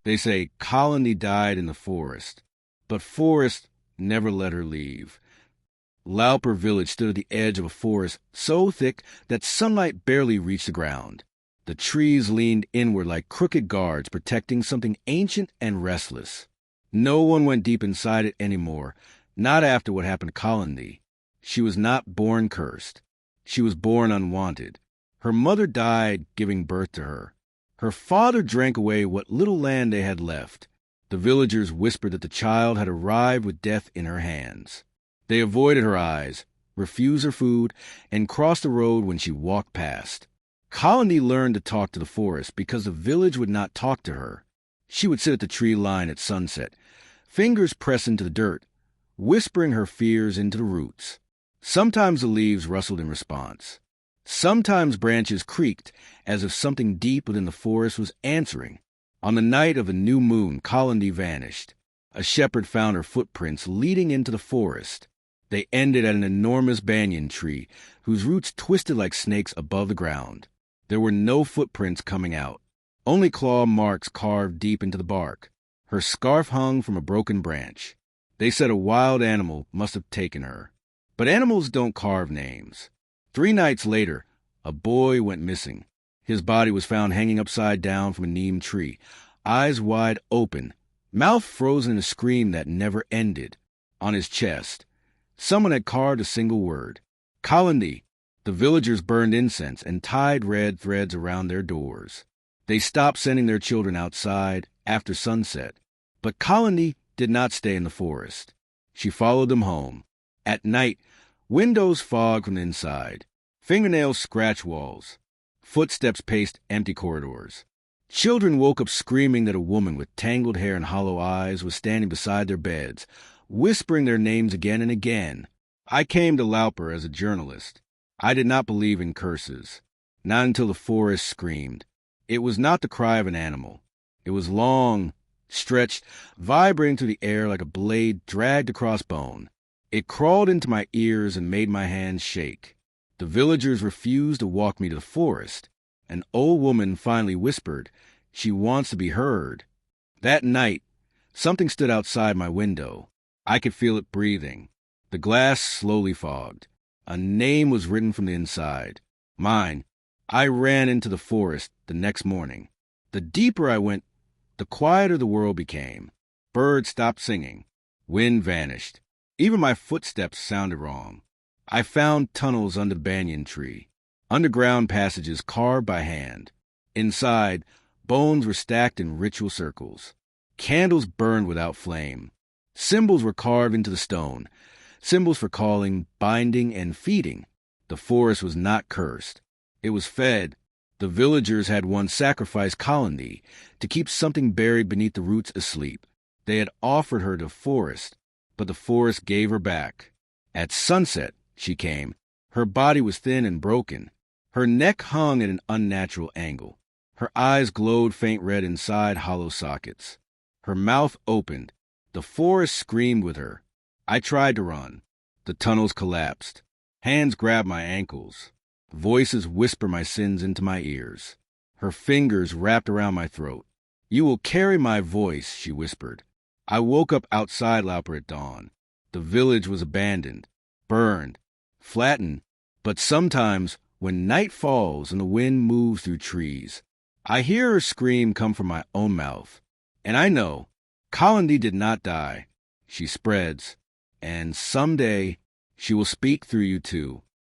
They say Kalindi died in the forest, but forest never let her leave. Lauper village stood at the edge of a forest so thick that sunlight barely reached the ground. The trees leaned inward like crooked guards protecting something ancient and restless. No one went deep inside it anymore, not after what happened to Kalindi. She was not born cursed. She was born unwanted. Her mother died giving birth to her. Her father drank away what little land they had left. The villagers whispered that the child had arrived with death in her hands. They avoided her eyes, refused her food, and crossed the road when she walked past. Kalindi learned to talk to the forest because the village would not talk to her. She would sit at the tree line at sunset, fingers pressed into the dirt, whispering her fears into the roots. Sometimes the leaves rustled in response. Sometimes branches creaked as if something deep within the forest was answering. On the night of a new moon, Kalindi vanished. A shepherd found her footprints leading into the forest. They ended at an enormous banyan tree whose roots twisted like snakes above the ground. There were no footprints coming out, only claw marks carved deep into the bark. Her scarf hung from a broken branch. They said a wild animal must have taken her. But animals don't carve names. 3 nights later, a boy went missing. His body was found hanging upside down from a neem tree, eyes wide open, mouth frozen in a scream that never ended. On his chest, someone had carved a single word: Kalindi. The villagers burned incense and tied red threads around their doors. They stopped sending their children outside after sunset. But Kalindi did not stay in the forest. She followed them home. At night, windows fogged from the inside. Fingernails scratched walls. Footsteps paced empty corridors. Children woke up screaming that a woman with tangled hair and hollow eyes was standing beside their beds, whispering their names again and again. I came to Lauper as a journalist. I did not believe in curses. Not until the forest screamed. It was not the cry of an animal. It was long, stretched, vibrating through the air like a blade dragged across bone. It crawled into my ears and made my hands shake. The villagers refused to walk me to the forest. An old woman finally whispered, "She wants to be heard." That night, something stood outside my window. I could feel it breathing. The glass slowly fogged. A name was written from the inside. Mine. I ran into the forest the next morning. The deeper I went, the quieter the world became. Birds stopped singing. Wind vanished. Even my footsteps sounded wrong. I found tunnels under the banyan tree. Underground passages carved by hand. Inside, bones were stacked in ritual circles. Candles burned without flame. Symbols were carved into the stone. Symbols for calling, binding, and feeding. The forest was not cursed. It was fed. The villagers had once sacrificed Kalindi to keep something buried beneath the roots asleep. They had offered her to the forest, but the forest gave her back. At sunset, she came. Her body was thin and broken. Her neck hung at an unnatural angle. Her eyes glowed faint red inside hollow sockets. Her mouth opened. The forest screamed with her. I tried to run. The tunnels collapsed. Hands grabbed my ankles. Voices whisper my sins into my ears. Her fingers wrapped around my throat. "You will carry my voice," she whispered. I woke up outside Lauper at dawn. The village was abandoned, burned, flattened. But sometimes, when night falls and the wind moves through trees, I hear her scream come from my own mouth. And I know, Kalindi did not die. She spreads. And someday, she will speak through you too.